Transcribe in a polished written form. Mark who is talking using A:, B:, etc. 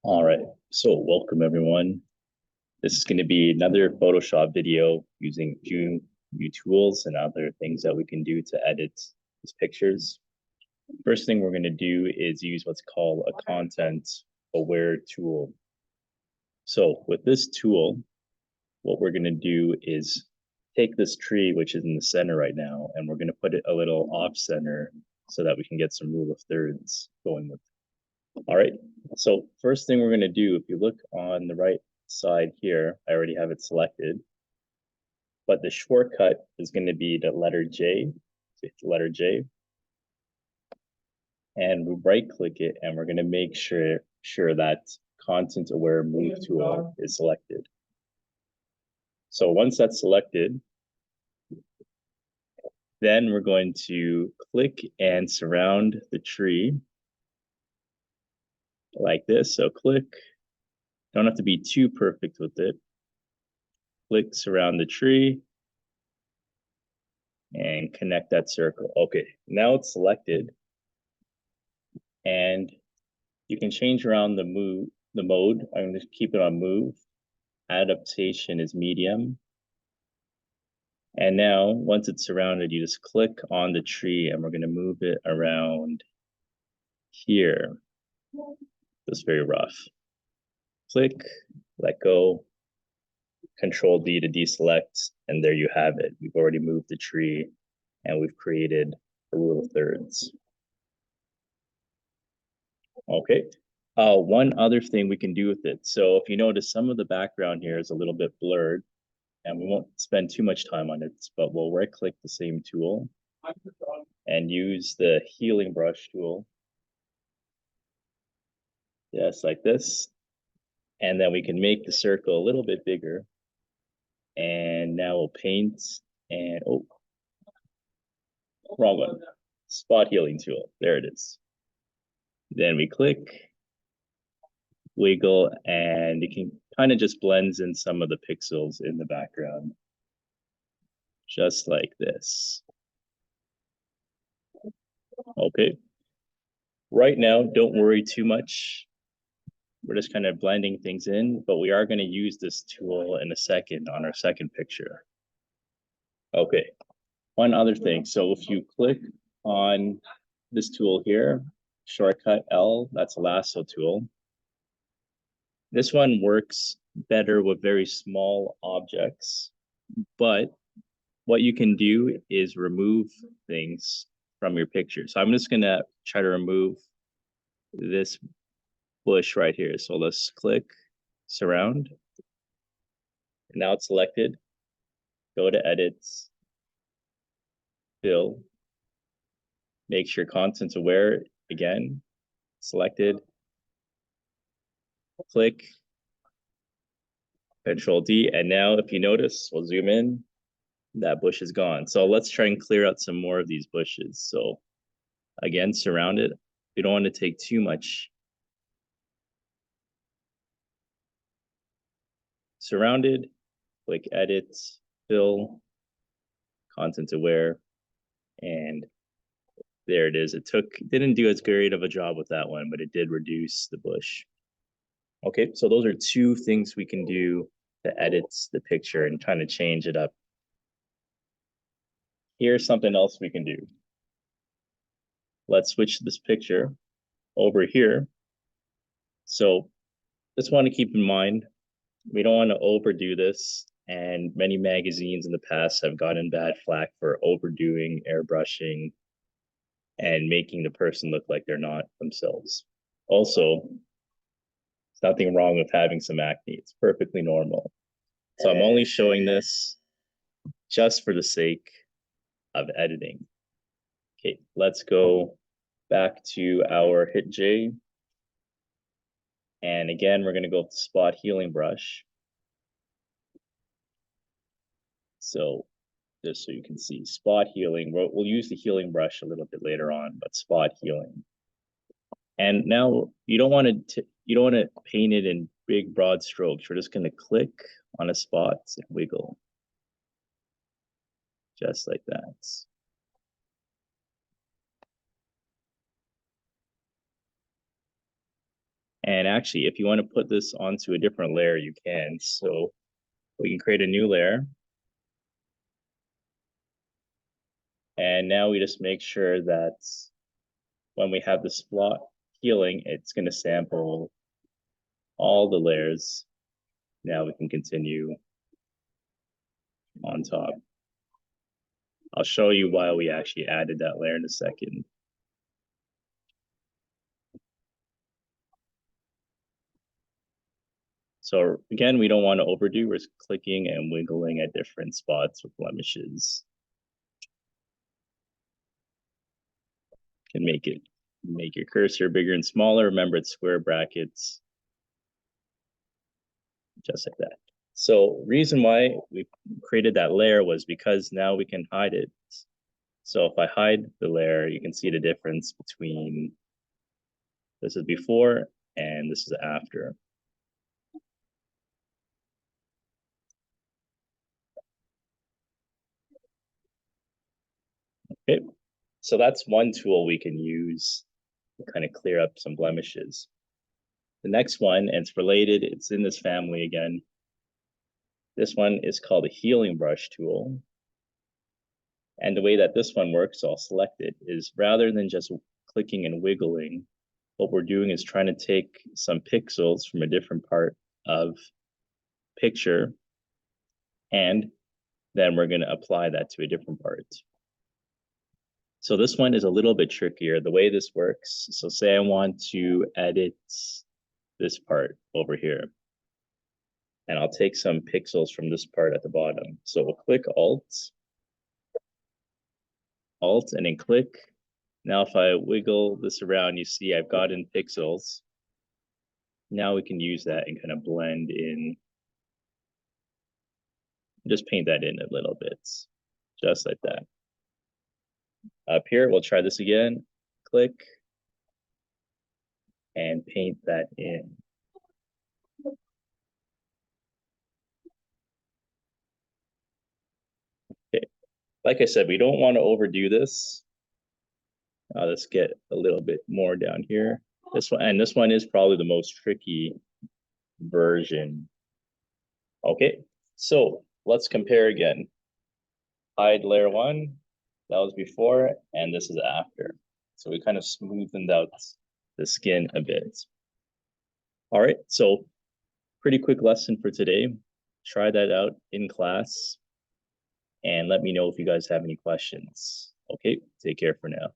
A: All right, so welcome everyone. This is going to be another Photoshop video using a few new tools and other things that we can do to edit these pictures. First thing we're going to do is use what's called a content aware tool. So with this tool, what we're going to do is take this tree, which is in the center right now, and we're going to put it a little off center so that we can get some rule of thirds going with it. All right, so first thing we're going to do, if you look on the right side here, I already have it selected, but the shortcut is going to be the letter J, and we right click it, and we're going to make sure that content aware move tool is selected. So once that's selected, then we're going to click and surround the tree like this. So click, don't have to be too perfect with it. Click surround the tree and connect that circle. Okay, now it's selected, and you can change around the mode. I'm going to keep it on move. Adaptation is medium. And now once it's surrounded, you just click on the tree and we're going to move it around here. That's very rough. Click, let go, Control D to deselect, and there you have it. We've already moved the tree and we've created a rule of thirds. Okay. One other thing we can do with it. So if you notice, some of the background here is a little bit blurred, and we won't spend too much time on it, but we'll right click the same tool and use the healing brush tool. Just like this. And then we can make the circle a little bit bigger. And now we'll paint and, oh, wrong one. Spot healing tool. There it is. Then we click, wiggle, and it can kind of just blends in some of the pixels in the background. Just like this. Okay. Right now, don't worry too much. We're just kind of blending things in, but we are going to use this tool in a second on our second picture. Okay. One other thing. So if you click on this tool here, shortcut L, that's a lasso tool. This one works better with very small objects, but what you can do is remove things from your picture. So I'm just gonna try to remove this bush right here. So let's click surround. And now it's selected. Go to edits, fill, make sure content's aware again, selected, click, Control D, and now if you notice, we'll zoom in, that bush is gone. So let's try and clear out some more of these bushes. So again, surround it. We don't want to take too much. Surrounded, click edit, fill, content aware, and there it is. Didn't do as great of a job with that one, but it did reduce the bush. Okay, so those are two things we can do to edit the picture and trying to change it up. Here's something else we can do. Let's switch this picture over here. So just want to keep in mind, we don't want to overdo this. And many magazines in the past have gotten bad flack for overdoing airbrushing and making the person look like they're not themselves. Also, there's nothing wrong with having some acne. It's perfectly normal. So I'm only showing this just for the sake of editing. Okay, let's go back to our hit J. And again, we're gonna go with the spot healing brush. So just so you can see, spot healing, we'll use the healing brush a little bit later on, but spot healing. And now you don't want to paint it in big broad strokes. We're just going to click on a spot and wiggle. Just like that. And actually, if you want to put this onto a different layer, you can. So we can create a new layer. And now we just make sure that when we have the spot healing, it's going to sample all the layers. Now we can continue on top. I'll show you why we actually added that layer in a second. So again, we don't want to overdo. We're clicking and wiggling at different spots with blemishes. Can make your cursor bigger and smaller. Remember, it's square brackets, just like that. So reason why we created that layer was because now we can hide it. So if I hide the layer, you can see the difference between this is before and this is after. Okay, so that's one tool we can use to kind of clear up some blemishes. The next one, and it's related, it's in this family again. This one is called a healing brush tool. And the way that this one works, so I'll select it, is rather than just clicking and wiggling, what we're doing is trying to take some pixels from a different part of picture, and then we're going to apply that to a different part. So this one is a little bit trickier. The way this works, so say I want to edit this part over here, and I'll take some pixels from this part at the bottom. So we'll click Alt, and then click. Now if I wiggle this around, you see I've gotten pixels. Now we can use that and kind of blend in, just paint that in a little bit, just like that. Up here, we'll try this again. Click and paint that in. Okay, like I said, we don't want to overdo this. Let's get a little bit more down here. This one, and this one is probably the most tricky version. Okay, so let's compare again. Hide layer one, that was before, and this is after. So we kind of smoothened out the skin a bit. All right, so pretty quick lesson for today. Try that out in class and let me know if you guys have any questions. Okay, take care for now.